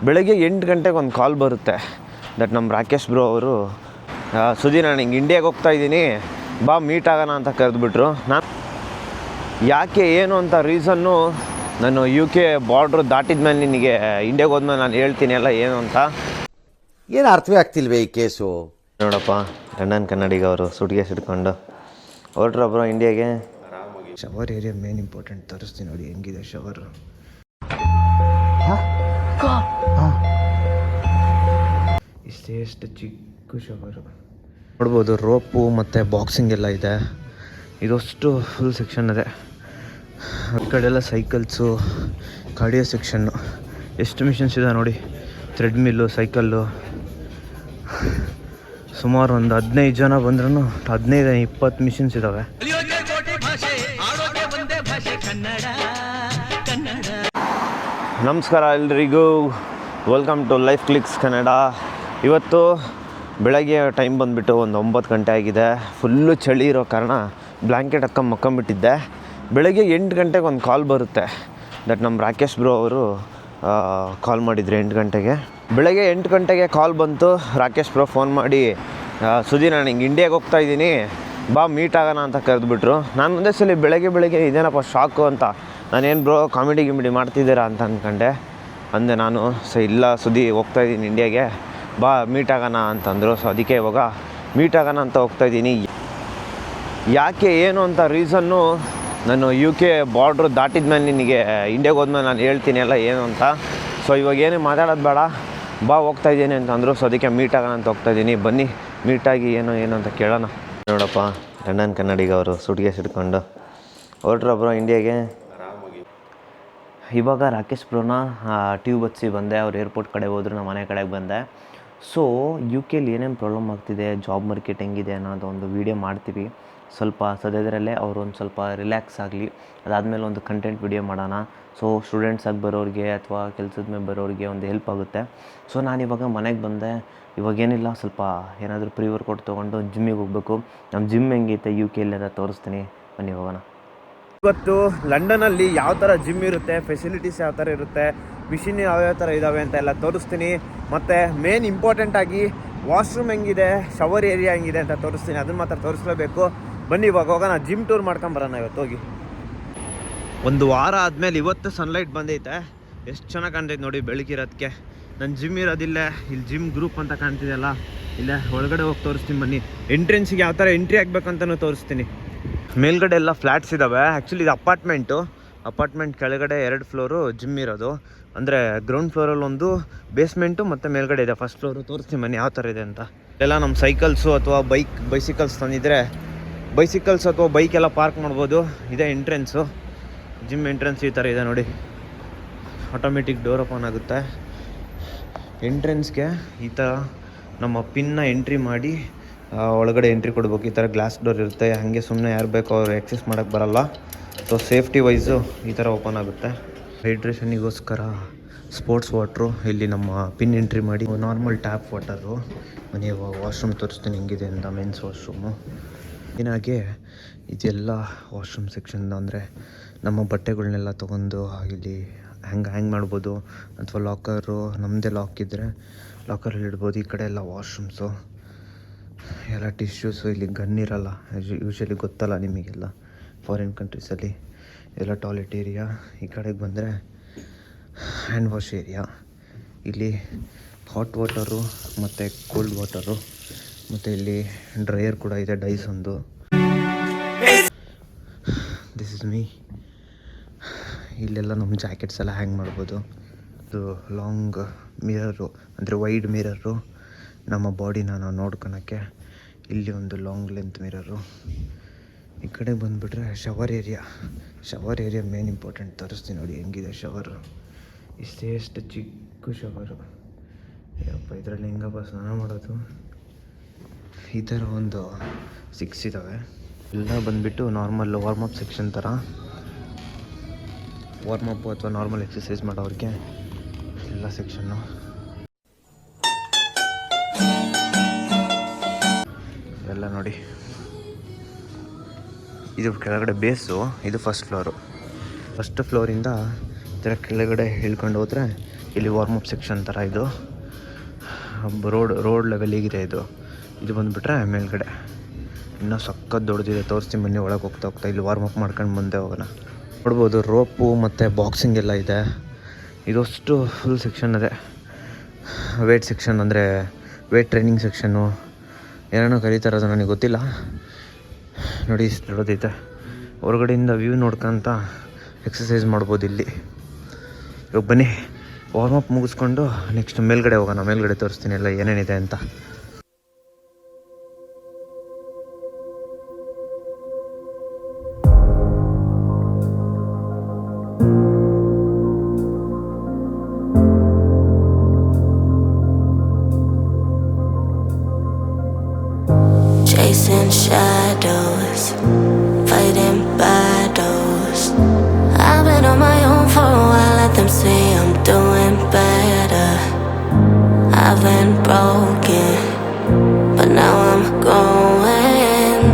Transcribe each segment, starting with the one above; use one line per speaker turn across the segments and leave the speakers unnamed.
ಬೆಳಗ್ಗೆ 8 ಗಂಟೆಗೆ ಒಂದು ಕಾಲ್ ಬರುತ್ತೆ. ದಟ್ ನಮ್ಮ ರಾಕೇಶ್ ಬ್ರೋ ಅವರು ಸುದಿ ನಾನು ಹಿಂಗೆ ಇಂಡಿಯಾಗೆ ಹೋಗ್ತಾಯಿದ್ದೀನಿ, ಬಾ ಮೀಟ್ ಆಗೋಣ ಅಂತ ಕರೆದುಬಿಟ್ರು. ನಾನು ಯಾಕೆ ಏನು ಅಂತ ರೀಸನ್ನು ನಾನು UK ಬಾರ್ಡ್ರು ದಾಟಿದ ಮೇಲೆ ನಿನಗೆ ಇಂಡಿಯಾಗೆ ಹೋದ್ಮೇಲೆ ನಾನು ಹೇಳ್ತೀನಿ ಎಲ್ಲ ಏನು ಅಂತ.
ಏನು ಅರ್ಥವೇ ಆಗ್ತಿಲ್ವೇ ಈ ಕೇಸು?
ನೋಡಪ್ಪ, ಲಂಡನ್ ಕನ್ನಡಿಗ ಅವರು ಸುಟ್ಕೇಸ್ ಹಿಡ್ಕೊಂಡು ಹೊರಟ್ರ ಬ್ರೋ ಇಂಡಿಯಾಗೆ. ಶವರ್ ಏರಿಯಾ ಮೇನ್ ಇಂಪಾರ್ಟೆಂಟ್ ತೋರಿಸ್ತೀನಿ ನೋಡಿ ಹೆಂಗಿದೆ ಶವರು. ಇಷ್ಟೇ ಚಿಕ್ಕ ಶವರು ನೋಡ್ಬೋದು. ರೋಪು ಮತ್ತು ಬಾಕ್ಸಿಂಗ್ ಎಲ್ಲ ಇದೆ. ಇದಷ್ಟು ಫುಲ್ ಸೆಕ್ಷನ್ ಇದೆ. ಈ ಕಡೆ ಎಲ್ಲ ಸೈಕಲ್ಸು, ಕಾರ್ಡಿಯೋ ಸೆಕ್ಷನ್ನು. ಎಷ್ಟು ಮಿಷನ್ಸ್ ಇದೆ ನೋಡಿ. ಥ್ರೆಡ್ಮಿಲ್ಲು, ಸೈಕಲ್ಲು. ಸುಮಾರು ಒಂದು 15 ಜನ ಬಂದ್ರೂ 15-20 ಮಿಷನ್ಸ್ ಇದ್ದಾವೆ. ನಮಸ್ಕಾರ ಎಲ್ರಿಗೂ, welcome to life clicks Kannada. ಇವತ್ತು ಬೆಳಗ್ಗೆ ಟೈಮ್ ಬಂದುಬಿಟ್ಟು ಒಂದು 9 ಗಂಟೆ ಆಗಿದೆ. ಫುಲ್ಲು ಚಳಿ ಇರೋ ಕಾರಣ ಬ್ಲ್ಯಾಂಕೆಟ್ ಮಕ್ಕೊಂಬಿಟ್ಟಿದ್ದೆ. ಬೆಳಗ್ಗೆ 8 ಗಂಟೆಗೆ ಒಂದು ಕಾಲ್ ಬರುತ್ತೆ. ದಟ್ ನಮ್ಮ ರಾಕೇಶ್ ಬ್ರೋ ಅವರು ಕಾಲ್ ಮಾಡಿದ್ರು 8 ಗಂಟೆಗೆ. ಬೆಳಗ್ಗೆ 8 ಗಂಟೆಗೆ ಕಾಲ್ ಬಂತು. ರಾಕೇಶ್ ಬ್ರೋ ಫೋನ್ ಮಾಡಿ ಸುದಿ ನಾನು ಹಿಂಗೆ ಇಂಡಿಯಾಗೆ ಹೋಗ್ತಾಯಿದ್ದೀನಿ, ಬಾ ಮೀಟ್ ಆಗೋಣ ಅಂತ ಕರೆದುಬಿಟ್ರು. ನಾನು ಒಂದೇ ಸಲ ಬೆಳಗ್ಗೆ ಇದೇನಪ್ಪ ಶಾಕು ಅಂತ, ನಾನೇನು ಬ್ರೋ ಕಾಮಿಡಿ ಮಾಡ್ತಿದ್ದೀರಾ ಅಂತ ಅಂದ್ಕೊಂಡೆ. ಅಂದೆ ನಾನು ಇಲ್ಲ ಸುದಿ ಹೋಗ್ತಾಯಿದ್ದೀನಿ ಇಂಡಿಯಾಗೆ, ಬಾ ಮೀಟ್ ಆಗೋಣ ಅಂತಂದರು. ಸೊ ಅದಕ್ಕೆ ಇವಾಗ ಮೀಟ್ ಆಗೋಣ ಅಂತ ಹೋಗ್ತಾಯಿದ್ದೀನಿ. ಯಾಕೆ ಏನು ಅಂತ ರೀಸನ್ನು ನಾನು UK ಬಾರ್ಡ್ರು ದಾಟಿದ ಮೇಲೆ ನಿನಗೆ ಇಂಡಿಯಾಗೆ ಹೋದ್ಮೇಲೆ ನಾನು ಹೇಳ್ತೀನಿ ಎಲ್ಲ ಏನು ಅಂತ. ಸೊ ಇವಾಗ ಏನೇ ಮಾತಾಡೋದು ಬೇಡ, ಬಾ ಹೋಗ್ತಾಯಿದ್ದೀನಿ ಅಂತಂದರು. ಸೊ ಅದಕ್ಕೆ ಮೀಟ್ ಆಗೋಣ ಅಂತ ಹೋಗ್ತಾಯಿದ್ದೀನಿ. ಬನ್ನಿ ಮೀಟಾಗಿ ಏನು ಅಂತ ಕೇಳೋಣ. ನೋಡಪ್ಪ, ಲಂಡನ್ ಕನ್ನಡಿಗ ಅವರು ಸುಟ್ಕೇಸ್ ಹಿಡ್ಕೊಂಡು ಹೊರಟ್ರ ಬ್ರೋ ಇಂಡಿಯಾಗೆ. ಇವಾಗ ರಾಕೇಶ್ ಬ್ರೋನ ಟ್ಯೂಬ್ ಹಚ್ಚಿ ಬಂದೆ. ಅವ್ರು ಏರ್ಪೋರ್ಟ್ ಕಡೆ ಹೋದ್ರು, ನಮ್ಮ ಮನೆ ಕಡೆಗೆ ಬಂದೆ. ಸೊ UKಲಿ ಏನೇನು ಪ್ರಾಬ್ಲಮ್ ಆಗ್ತಿದೆ, ಜಾಬ್ ಮಾರ್ಕೆಟ್ ಹೆಂಗಿದೆ ಅನ್ನೋದು ಒಂದು ವೀಡಿಯೋ ಮಾಡ್ತೀವಿ. ಸ್ವಲ್ಪ ಸದ್ಯದರಲ್ಲೇ ಅವರು ಒಂದು ಸ್ವಲ್ಪ ರಿಲ್ಯಾಕ್ಸ್ ಆಗಲಿ, ಅದಾದಮೇಲೆ ಒಂದು ಕಂಟೆಂಟ್ ವಿಡಿಯೋ ಮಾಡೋಣ. ಸೊ ಸ್ಟೂಡೆಂಟ್ಸಾಗಿ ಬರೋರಿಗೆ ಅಥವಾ ಕೆಲಸದ ಮೇಲೆ ಬರೋರಿಗೆ ಒಂದು ಹೆಲ್ಪ್ ಆಗುತ್ತೆ. ಸೊ ನಾನಿವಾಗ ಮನೆಗೆ ಬಂದೆ. ಇವಾಗೇನಿಲ್ಲ, ಸ್ವಲ್ಪ ಏನಾದರೂ ಪ್ರೀ ವರ್ಕೌಟ್ ತೊಗೊಂಡು ಜಿಮ್ಮಿಗೆ ಹೋಗಬೇಕು. ನಮ್ಮ ಜಿಮ್ ಹೆಂಗೈತೆ UKಲಿ ಅಂತ ತೋರಿಸ್ತೀನಿ, ಬನ್ನಿ ಹೋಗೋಣ. ಇವತ್ತು ಲಂಡನಲ್ಲಿ ಯಾವ ಥರ ಜಿಮ್ ಇರುತ್ತೆ, ಫೆಸಿಲಿಟೀಸ್ ಯಾವ ಥರ ಇರುತ್ತೆ, ಮಿಷಿನ್ ಯಾವ್ಯಾವ ಥರ ಇದ್ದಾವೆ ಅಂತ ಎಲ್ಲ ತೋರಿಸ್ತೀನಿ. ಮತ್ತು ಮೇನ್ ಇಂಪಾರ್ಟೆಂಟಾಗಿ ವಾಶ್ರೂಮ್ ಹೆಂಗಿದೆ, ಶವರ್ ಏರಿಯಾ ಹೆಂಗಿದೆ ಅಂತ ತೋರಿಸ್ತೀನಿ. ಅದನ್ನು ಮಾತ್ರ ತೋರಿಸ್ಲೇಬೇಕು. ಬನ್ನಿ ಇವಾಗ ಹೋಗೋಣ, ಜಿಮ್ ಟೂರ್ ಮಾಡ್ಕೊಂಬರೋಣ ಇವತ್ತು ಹೋಗಿ. ಒಂದು ವಾರ ಆದಮೇಲೆ ಇವತ್ತು ಸನ್ಲೈಟ್ ಬಂದೈತೆ. ಎಷ್ಟು ಚೆನ್ನಾಗಿ ಕಾಣ್ತೈತೆ ನೋಡಿ ಬೆಳಕಿರೋದಕ್ಕೆ. ನನ್ನ ಜಿಮ್ ಇರೋದಿಲ್ಲ, ಇಲ್ಲಿ ಜಿಮ್ ಗ್ರೂಪ್ ಅಂತ ಕಾಣ್ತಿದೆಯಲ್ಲ, ಇಲ್ಲೇ ಒಳಗಡೆ ಹೋಗಿ ತೋರಿಸ್ತೀನಿ ಬನ್ನಿ. ಎಂಟ್ರೆನ್ಸಿಗೆ ಯಾವ ಥರ ಎಂಟ್ರಿ ಆಗಬೇಕಂತಲೂ ತೋರಿಸ್ತೀನಿ. ಮೇಲ್ಗಡೆ ಎಲ್ಲ ಫ್ಲ್ಯಾಟ್ಸ್ ಇದ್ದಾವೆ. ಆ್ಯಕ್ಚುಲಿ ಇದು ಅಪಾರ್ಟ್ಮೆಂಟ್ ಕೆಳಗಡೆ 2 ಫ್ಲೋರು ಜಿಮ್ ಇರೋದು. ಅಂದರೆ ಗ್ರೌಂಡ್ ಫ್ಲೋರಲ್ಲಿ ಒಂದು, ಬೇಸ್ಮೆಂಟು ಮತ್ತು ಮೇಲ್ಗಡೆ ಇದೆ ಫಸ್ಟ್ ಫ್ಲೋರು. ತೋರಿಸ್ತೀನಿ ಬನ್ನಿ ಯಾವ ಥರ ಇದೆ ಅಂತ. ಎಲ್ಲ ನಮ್ಮ ಸೈಕಲ್ಸು ಅಥವಾ ಬೈಸಿಕಲ್ಸ್ ತಂದಿದ್ರೆ ಬೈಸಿಕಲ್ಸ್ ಅಥವಾ ಬೈಕ್ ಎಲ್ಲ ಪಾರ್ಕ್ ಮಾಡ್ಬೋದು. ಇದೇ ಎಂಟ್ರೆನ್ಸು, ಜಿಮ್ ಎಂಟ್ರೆನ್ಸ್ ಈ ಥರ ಇದೆ ನೋಡಿ. ಆಟೋಮೆಟಿಕ್ ಡೋರ್ ಓಪನ್ ಆಗುತ್ತೆ. ಎಂಟ್ರೆನ್ಸ್ಗೆ ಈ ಥರ ನಮ್ಮ ಪಿನ್ನ ಎಂಟ್ರಿ ಮಾಡಿ ಒಳಗಡೆ ಎಂಟ್ರಿ ಕೊಡ್ಬೇಕು. ಈ ಥರ ಗ್ಲಾಸ್ ಡೋರ್ ಇರುತ್ತೆ. ಹಾಗೆ ಸುಮ್ಮನೆ ಯಾರು ಬೇಕೋ ಅವ್ರು ಆ್ಯಕ್ಸೆಸ್ ಮಾಡೋಕ್ಕೆ ಬರೋಲ್ಲ. ಸೊ ಸೇಫ್ಟಿ ವೈಸು ಈ ಥರ ಓಪನ್ ಆಗುತ್ತೆ. ಹೈಡ್ರೇಷನಿಗೋಸ್ಕರ ಸ್ಪೋರ್ಟ್ಸ್ ವಾಟ್ರು ಇಲ್ಲಿ ನಮ್ಮ ಪಿನ್ ಎಂಟ್ರಿ ಮಾಡಿ. Normal tap water. ನೀವು ವಾಶ್ರೂಮ್ ತೋರಿಸ್ತೀನಿ ಹೆಂಗಿದೆ ಅಂತ. ಮೆನ್ಸ್ ವಾಶ್ರೂಮು ಏನಾಗೆ ಇದೆಲ್ಲ ವಾಶ್ರೂಮ್ ಸೆಕ್ಷನ್. ಅಂದರೆ ನಮ್ಮ ಬಟ್ಟೆಗಳನ್ನೆಲ್ಲ ತೊಗೊಂಡು ಇಲ್ಲಿ ಹ್ಯಾಂಗ್ ಮಾಡ್ಬೋದು, ಅಥವಾ ಲಾಕರು ನಮ್ಮದೇ ಲಾಕ್ ಇದ್ದರೆ ಲಾಕರಲ್ಲಿ ಇಡ್ಬೋದು. ಈ ಕಡೆ ಎಲ್ಲ ವಾಶ್ರೂಮ್ಸು, ಎಲ್ಲ ಟಿಶ್ಯೂಸು. ಇಲ್ಲಿ ಗನ್ ಇರಲ್ಲ ಯೂಶ್ವಲಿ, ಗೊತ್ತಲ್ಲ ನಿಮಗೆಲ್ಲ ಫಾರಿನ್ ಕಂಟ್ರೀಸಲ್ಲಿ. ಎಲ್ಲ ಟಾಯ್ಲೆಟ್ ಏರಿಯಾ. ಈ ಕಡೆಗೆ ಬಂದರೆ ಹ್ಯಾಂಡ್ ವಾಶ್ ಏರಿಯಾ. ಇಲ್ಲಿ ಹಾಟ್ ವಾಟರು ಮತ್ತು ಕೋಲ್ಡ್ ವಾಟರು, ಮತ್ತು ಇಲ್ಲಿ ಡ್ರೈಯರ್ ಕೂಡ ಇದೆ, ಡೈಸ್ ಒಂದು. This is me. ಇಲ್ಲೆಲ್ಲ ನಮ್ಮ ಜಾಕೆಟ್ಸ್ ಎಲ್ಲ ಹ್ಯಾಂಗ್ ಮಾಡ್ಬೋದು. ಇದು ಲಾಂಗ್ ಮಿರರು, ಅಂದರೆ ವೈಡ್ ಮಿರರು, ನಮ್ಮ ಬಾಡಿನ ನಾವು ನೋಡ್ಕೊಳಕ್ಕೆ. ಇಲ್ಲಿ ಒಂದು ಲಾಂಗ್ ಲೆಂತ್ ಮಿರರು. ಈ ಕಡೆ ಬಂದುಬಿಟ್ರೆ ಶವರ್ ಏರಿಯಾ ಮೇನ್ ಇಂಪಾರ್ಟೆಂಟ್ ತೋರಿಸ್ತೀನಿ ನೋಡಿ ಹೆಂಗಿದೆ ಶವರು. ಇಷ್ಟೇ ಚಿಕ್ಕ ಶವರು. ಯಪ್ಪ, ಇದರಲ್ಲಿ ಹೆಂಗಪ್ಪ ಸ್ನಾನ ಮಾಡೋದು. ಈ ಥರ ಒಂದು 6 ಇದ್ದಾವೆ. ಎಲ್ಲ ಬಂದುಬಿಟ್ಟು ನಾರ್ಮಲ್ ವಾರ್ಮಪ್ ಸೆಕ್ಷನ್ ಥರ. ವಾರ್ಮಪ್ಪು ಅಥವಾ ನಾರ್ಮಲ್ ಎಕ್ಸಸೈಸ್ ಮಾಡೋರಿಗೆ ಎಲ್ಲ ಸೆಕ್ಷನ್ನು. ಎಲ್ಲ ನೋಡಿ, ಇದು ಕೆಳಗಡೆ ಬೇಸು, ಇದು ಫಸ್ಟ್ ಫ್ಲೋರು. ಫಸ್ಟ್ ಫ್ಲೋರಿಂದ ಈ ಥರ ಕೆಳಗಡೆ ಇಳ್ಕೊಂಡು ಹೋದರೆ ಇಲ್ಲಿ ವಾರ್ಮಪ್ ಸೆಕ್ಷನ್ ಥರ ಇದು ರೋಡ್ ಲೆವೆಲಿಗಿದೆ ಇದು ಬಂದುಬಿಟ್ರೆ ಮೇಲ್ಗಡೆ ಇನ್ನೂ ಸಖತ್ ದೊಡ್ಡದಿದೆ. ತೋರಿಸ್ತೀನಿ ಬನ್ನಿ, ಒಳಗೆ ಹೋಗ್ತಾ ಇಲ್ಲಿ ವಾರ್ಮಪ್ ಮಾಡ್ಕೊಂಡು ಮುಂದೆ ಹೋಗೋಣ. ನೋಡ್ಬೋದು ರೋಪು ಮತ್ತು ಬಾಕ್ಸಿಂಗ್ ಎಲ್ಲ ಇದೆ. ಇದಷ್ಟು ಫುಲ್ ಸೆಕ್ಷನ್ ಇದೆ. ವೇಟ್ ಸೆಕ್ಷನ್ ಅಂದರೆ ವೇಟ್ ಟ್ರೈನಿಂಗ್ ಸೆಕ್ಷನ್ನು ಏನೇನೋ ಕರೀತಾರೆ, ಅದು ನನಗೆ ಗೊತ್ತಿಲ್ಲ. ನೋಡಿ ಇಷ್ಟು ದೊಡ್ಡದೈತೆ. ಹೊರಗಡೆಯಿಂದ ವ್ಯೂ ನೋಡ್ಕೊಂತ ಎಕ್ಸಸೈಸ್ ಮಾಡ್ಬೋದು ಇಲ್ಲಿ. ಇವಾಗ ಬನ್ನಿ ವಾರ್ಮಪ್ ಮುಗಿಸ್ಕೊಂಡು ನೆಕ್ಸ್ಟ್ ಮೇಲ್ಗಡೆ ಹೋಗೋಣ. ಮೇಲ್ಗಡೆ ತೋರಿಸ್ತೀನಿ ಎಲ್ಲ ಏನೇನಿದೆ ಅಂತ.
Chasing shadows, fighting battles. I've been on my own for a while, let them say I'm doing better. I've been broken, but now I'm going.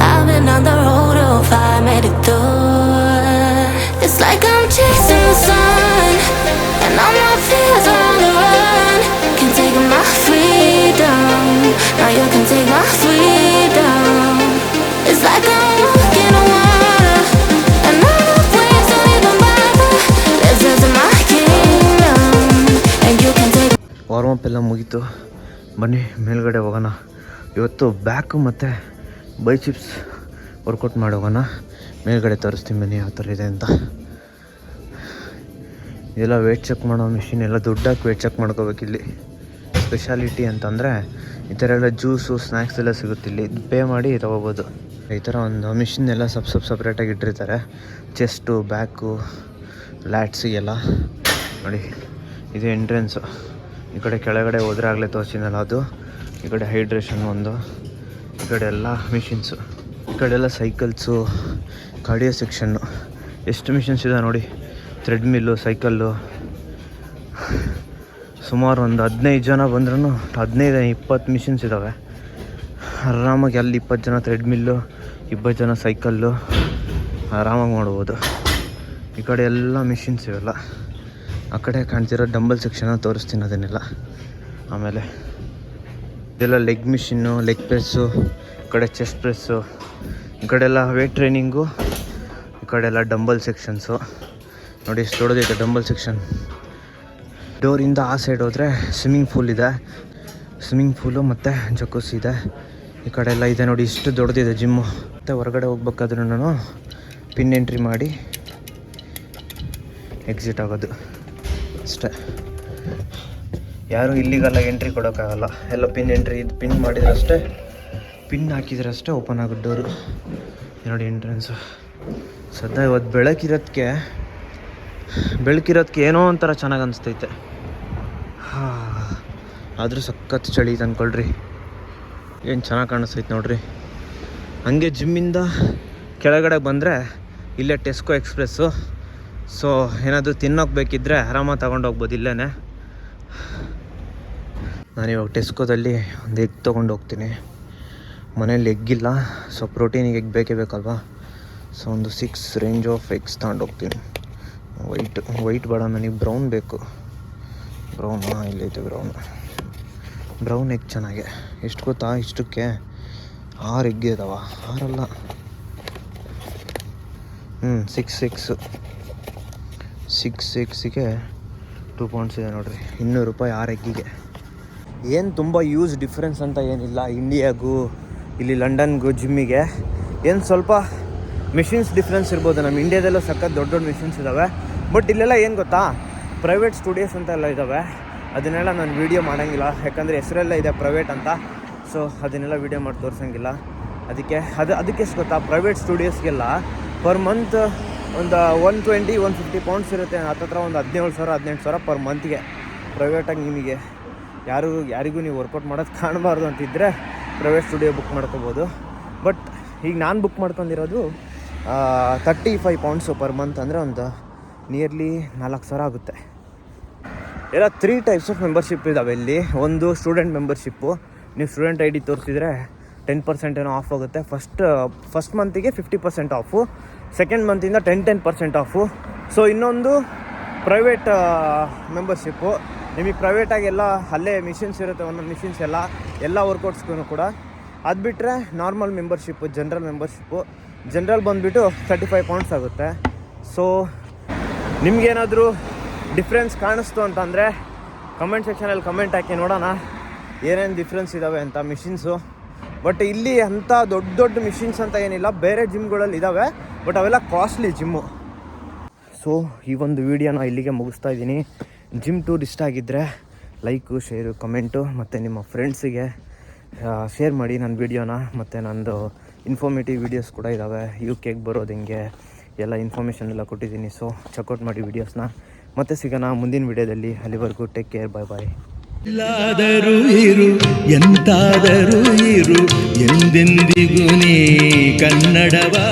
I've been on the road of I made it through. It's like I'm chasing the sun, and all my fears are on the run. Can't take my freedom, now you can take my freedom. It's like I'm walking on water, and all the waves don't even bother. This is my kingdom, and you can take.
Warm up ಎಲ್ಲ ಮುಗೀತು, ಬನ್ನಿ ಮೇಲ್ಗಡೆ ಹೋಗೋಣ. ಇವತ್ತು back ಮತ್ತು biceps workout ಮಾಡಿ ಹೋಗೋಣ. ಮೇಲ್ಗಡೆ ತೋರಿಸ್ತೀನಿ ಬನ್ನಿ ಯಾವ ಥರ ಇದೆ ಅಂತ. ಇದೆಲ್ಲ ವೇಟ್ ಚೆಕ್ ಮಾಡೋ ಮಿಷಿನ್, ಎಲ್ಲ ದುಡ್ಡಾಕಿ ವೇಟ್ ಚೆಕ್ ಮಾಡ್ಕೋಬೇಕಿಲ್ಲಿ. ಸ್ಪೆಷಾಲಿಟಿ ಅಂತಂದರೆ ಈ ಥರ ಎಲ್ಲ ಜ್ಯೂಸು ಸ್ನ್ಯಾಕ್ಸ್ ಎಲ್ಲ ಸಿಗುತ್ತಿಲ್ಲಿ. ಪೇ ಮಾಡಿ ತೊಗೋಬೋದು. ಈ ಥರ ಒಂದು ಮಿಷಿನ್ ಎಲ್ಲ ಸಪ್ರೇಟಾಗಿ ಇಟ್ಟಿರ್ತಾರೆ. ಚೆಸ್ಟು, ಬ್ಯಾಕು, ಲ್ಯಾಟ್ಸಿಗೆಲ್ಲ. ನೋಡಿ ಇದು ಎಂಟ್ರೆನ್ಸು. ಈ ಕಡೆ ಕೆಳಗಡೆ ಹೋದರೆ ಆಗಲೇ ತೋರಿಸಿನಲ್ಲ ಅದು. ಈ ಕಡೆ ಹೈಡ್ರೇಷನ್ ಒಂದು, ಈ ಕಡೆ ಎಲ್ಲ ಮಿಷಿನ್ಸು, ಈ ಕಡೆ ಎಲ್ಲ ಸೈಕಲ್ಸು, ಕಾರ್ಡಿಯೋ ಸೆಕ್ಷನ್ನು. ಎಷ್ಟು ಮಿಷಿನ್ಸ್ ಇದೆ ನೋಡಿ. ಥ್ರೆಡ್ಮಿಲ್ಲು, ಸೈಕಲ್ಲು. ಸುಮಾರು ಒಂದು 15 ಜನ ಬಂದ್ರೂ 15-20 ಮಿಷಿನ್ಸ್ ಇದ್ದಾವೆ ಆರಾಮಾಗಿ. ಅಲ್ಲಿ 20 ಜನ ಥ್ರೆಡ್ಮಿಲ್ಲು, 20 ಜನ ಸೈಕಲ್ಲು ಆರಾಮಾಗಿ ಮಾಡ್ಬೋದು. ಈ ಕಡೆ ಎಲ್ಲ ಮಿಷಿನ್ಸ್ ಇವೆಲ್ಲ. ಆ ಕಡೆ ಕಾಣ್ತಿರೋ ಡಂಬಲ್ ಸೆಕ್ಷನ್ನ ತೋರಿಸ್ತೀನಿ ಅದನ್ನೆಲ್ಲ. ಆಮೇಲೆ ಇದೆಲ್ಲ ಲೆಗ್ ಮಿಷಿನ್ನು, ಲೆಗ್ ಪ್ರೆಸ್ಸು, ಈ ಕಡೆ ಚೆಸ್ಟ್ ಪ್ರೆಸ್ಸು, ಈ ಕಡೆ ಎಲ್ಲ ವೇಟ್ ಟ್ರೈನಿಂಗು, ಈ ಕಡೆ ಎಲ್ಲ ಡಂಬಲ್ ಸೆಕ್ಷನ್ಸು. ನೋಡಿ ಎಷ್ಟು ದೊಡ್ಡದೈತೆ ಡಂಬಲ್ ಸೆಕ್ಷನ್. ಡೋರಿಂದ ಆ ಸೈಡ್ ಹೋದರೆ ಸ್ವಿಮ್ಮಿಂಗ್ ಪೂಲ್ ಇದೆ. ಸ್ವಿಮ್ಮಿಂಗ್ ಪೂಲು ಮತ್ತು ಜಕೂಸಿ ಇದೆ. ಈ ಕಡೆ ಎಲ್ಲ ಇದೆ ನೋಡಿ, ಇಷ್ಟು ದೊಡ್ಡದಿದೆ ಜಿಮ್ಮು. ಮತ್ತು ಹೊರಗಡೆ ಹೋಗ್ಬೇಕಾದ್ರೂ ನಾನು ಪಿನ್ ಎಂಟ್ರಿ ಮಾಡಿ ಎಕ್ಸಿಟ್ ಆಗೋದು ಅಷ್ಟೇ. ಯಾರೂ ಇಲ್ಲಿಗೆಲ್ಲ ಎಂಟ್ರಿ ಕೊಡೋಕ್ಕಾಗಲ್ಲ. ಎಲ್ಲ ಪಿನ್ ಎಂಟ್ರಿ, ಇದು ಪಿನ್ ಮಾಡಿದ್ರಷ್ಟೇ, ಪಿನ್ ಹಾಕಿದ್ರಷ್ಟೇ ಓಪನ್ ಆಗೋದು ಡೋರು. ನೋಡಿ ಎಂಟ್ರೆನ್ಸು. ಸದ್ಯ ಇವತ್ತು ಬೆಳಕಿರೋದಕ್ಕೆ ಏನೋ ಒಂಥರ ಚೆನ್ನಾಗಿ ಅನಿಸ್ತೈತೆ. ಆದರೂ ಸಖತ್ ಚಳಿ ತಂದ್ಕೊಳ್ರಿ. ಏನು ಚೆನ್ನಾಗಿ ಕಾಣಿಸ್ತೈತೆ ನೋಡ್ರಿ. ಹಂಗೆ ಜಿಮ್ಮಿಂದ ಕೆಳಗಡೆ ಬಂದರೆ ಇಲ್ಲೇ ಟೆಸ್ಕೋ ಎಕ್ಸ್ಪ್ರೆಸ್ಸು. ಸೊ ಏನಾದರೂ ತಿನ್ನೋಕೆ ಬೇಕಿದ್ದರೆ ಆರಾಮಾಗಿ ತೊಗೊಂಡೋಗ್ಬೋದು ಇಲ್ಲೇ. ನಾನಿವಾಗ ಟೆಸ್ಕೋದಲ್ಲಿ ಒಂದು ಎಗ್ ತೊಗೊಂಡು ಹೋಗ್ತೀನಿ. ಮನೇಲಿ ಎಗ್ಗಿಲ್ಲ, ಸೊ ಪ್ರೋಟೀನಿಗೆ ಎಗ್ ಬೇಕೇ ಬೇಕಲ್ವಾ. ಸೊ ಒಂದು 6 ರೇಂಜ್ ಆಫ್ ಎಗ್ಸ್ ತಗೊಂಡು ಹೋಗ್ತೀನಿ. ವೈಟ್ ಬೇಡ, ನನಗೆ ಬ್ರೌನ್ ಬೇಕು. ಇಲ್ಲೈತೆ ಬ್ರೌನ್ ಎಗ್ ಚೆನ್ನಾಗೆ. ಎಷ್ಟು ಗೊತ್ತಾ, ಇಷ್ಟಕ್ಕೆ 6 ಎಗ್ ಇದಾವ. 6 ಅಲ್ಲ, 6 ಎಗ್ಸಿಗೆ 2 ಪೌಂಡ್ಸ್ ಇದೆ ನೋಡ್ರಿ. 200 ರೂಪಾಯಿ 6 ಎಗ್ಗಿಗೆ. ಏನು ತುಂಬ ಯೂಸ್ ಡಿಫ್ರೆನ್ಸ್ ಅಂತ ಏನಿಲ್ಲ ಇಂಡಿಯಾಗೂ ಇಲ್ಲಿ ಲಂಡನ್ಗೂ ಜಿಮ್ಮಿಗೆ. ಏನು ಸ್ವಲ್ಪ ಮಿಷಿನ್ಸ್ ಡಿಫ್ರೆನ್ಸ್ ಇರ್ಬೋದು. ನಮ್ಮ ಇಂಡಿಯಾದಲ್ಲೂ ಸಖತ್ ದೊಡ್ಡ ಮಿಷಿನ್ಸ್ ಇದ್ದಾವೆ. ಬಟ್ ಇಲ್ಲೆಲ್ಲ ಏನು ಗೊತ್ತಾ, ಪ್ರೈವೇಟ್ ಸ್ಟುಡಿಯೋಸ್ ಅಂತ ಎಲ್ಲ ಇದ್ದಾವೆ. ಅದನ್ನೆಲ್ಲ ನಾನು ವೀಡಿಯೋ ಮಾಡೋಂಗಿಲ್ಲ, ಯಾಕಂದರೆ ಹೆಸರೆಲ್ಲ ಇದೆ ಪ್ರೈವೇಟ್ ಅಂತ. ಸೊ ಅದನ್ನೆಲ್ಲ ವೀಡಿಯೋ ಮಾಡಿ ತೋರಿಸೋಂಗಿಲ್ಲ. ಅದಕ್ಕೆ ಎಷ್ಟು ಗೊತ್ತಾ, ಪ್ರೈವೇಟ್ ಸ್ಟುಡಿಯೋಸ್ಗೆಲ್ಲ ಪರ್ ಮಂತ್ ಒಂದು 120-150 ಪೌಂಡ್ಸ್ ಇರುತ್ತೆ. ಹತ್ತತ್ರ ಒಂದು 17,000-18,000 ಪರ್ ಮಂತ್ಗೆ ಪ್ರೈವೇಟಾಗಿ. ನಿಮಗೆ ಯಾರಿಗೂ ನೀವು ವರ್ಕೌಟ್ ಮಾಡೋದು ಕಾಣಬಾರ್ದು ಅಂತಿದ್ದರೆ ಪ್ರೈವೇಟ್ ಸ್ಟುಡಿಯೋ ಬುಕ್ ಮಾಡ್ಕೋಬೋದು. ಬಟ್ ಈಗ ನಾನು ಬುಕ್ ಮಾಡ್ಕೊಂಡಿರೋದು 35 ಪೌಂಡ್ಸು ಪರ್ ಮಂತ್, ಅಂದರೆ ಒಂದು ನಿಯರ್ಲಿ 4,000 ಆಗುತ್ತೆ. ಎಲ್ಲ 3 ಟೈಪ್ಸ್ ಆಫ್ ಮೆಂಬರ್ಶಿಪ್ ಇದ್ದಾವೆ ಇಲ್ಲಿ. ಒಂದು ಸ್ಟೂಡೆಂಟ್ ಮೆಂಬರ್ಶಿಪ್ಪು. ನೀವು ಸ್ಟೂಡೆಂಟ್ ID ತೋರಿಸಿದರೆ 10% ಏನೋ ಆಫ್ ಆಗುತ್ತೆ. ಫಸ್ಟ್ ಮಂತಿಗೆ 50% ಆಫು, ಸೆಕೆಂಡ್ ಮಂತಿಂದ 10% ಆಫು. ಸೊ ಇನ್ನೊಂದು ಪ್ರೈವೇಟ್ ಮೆಂಬರ್ಶಿಪ್ಪು. ನಿಮಗೆ ಪ್ರೈವೇಟಾಗಿ ಎಲ್ಲ ಅಲ್ಲೇ ಮಿಷಿನ್ಸ್ ಇರುತ್ತೆ, ಒಂದೊಂದು ಮಿಷಿನ್ಸ್ ಎಲ್ಲ ವರ್ಕೌಟ್ಸ್ಗೂ ಕೂಡ. ಅದು ಬಿಟ್ಟರೆ ನಾರ್ಮಲ್ ಮೆಂಬರ್ಶಿಪ್ಪು, ಜನರಲ್ ಬಂದುಬಿಟ್ಟು 35 ಪೌಂಡ್ಸ್ ಆಗುತ್ತೆ. ಸೊ ನಿಮಗೇನಾದರೂ ಡಿಫ್ರೆನ್ಸ್ ಕಾಣಿಸ್ತು ಅಂತಂದರೆ ಕಮೆಂಟ್ ಸೆಕ್ಷನಲ್ಲಿ ಕಮೆಂಟ್ ಹಾಕಿ, ನೋಡೋಣ ಏನೇನು ಡಿಫ್ರೆನ್ಸ್ ಇದ್ದಾವೆ ಅಂತ ಮಿಷಿನ್ಸು. ಬಟ್ ಇಲ್ಲಿ ಅಂಥ ದೊಡ್ಡ ಮಿಷಿನ್ಸ್ ಅಂತ ಏನಿಲ್ಲ, ಬೇರೆ ಜಿಮ್ಗಳಲ್ಲಿ ಇದ್ದಾವೆ, ಬಟ್ ಅವೆಲ್ಲ ಕಾಸ್ಟ್ಲಿ ಜಿಮ್ಮು. ಸೊ ಈ ಒಂದು ವೀಡಿಯೋನ ಇಲ್ಲಿಗೆ ಮುಗಿಸ್ತಾ ಇದ್ದೀನಿ. ಜಿಮ್ ಟೂರ್ ಇಷ್ಟ ಆಗಿದ್ದರೆ ಲೈಕು, ಶೇರು, ಕಮೆಂಟು ಮತ್ತು ನಿಮ್ಮ ಫ್ರೆಂಡ್ಸಿಗೆ ಶೇರ್ ಮಾಡಿ ನನ್ನ ವೀಡಿಯೋನ. ಮತ್ತು ನಂದು ಇನ್ಫಾರ್ಮೇಟಿವ್ ವೀಡಿಯೋಸ್ ಕೂಡ ಇದ್ದಾವೆ, UK ಬರೋದು ಹೆಂಗೆ ಎಲ್ಲ ಇನ್ಫಾರ್ಮೇಷನ್ ಎಲ್ಲ ಕೊಟ್ಟಿದ್ದೀನಿ. ಸೊ ಚೆಕ್ಔಟ್ ಮಾಡಿ ವೀಡಿಯೋಸ್ನ. ಮತ್ತೆ ಸಿಗೋಣ ಮುಂದಿನ ವೀಡಿಯೋದಲ್ಲಿ. ಅಲ್ಲಿವರೆಗೂ ಟೇಕ್ ಕೇರ್, ಬಾಯ್.
ಎಲ್ಲಾದರೂ ಇರು, ಎಂತಾದರೂ ಇರು, ಎಂದೆಂದಿಗೂ ನೀ ಕನ್ನಡವಾ.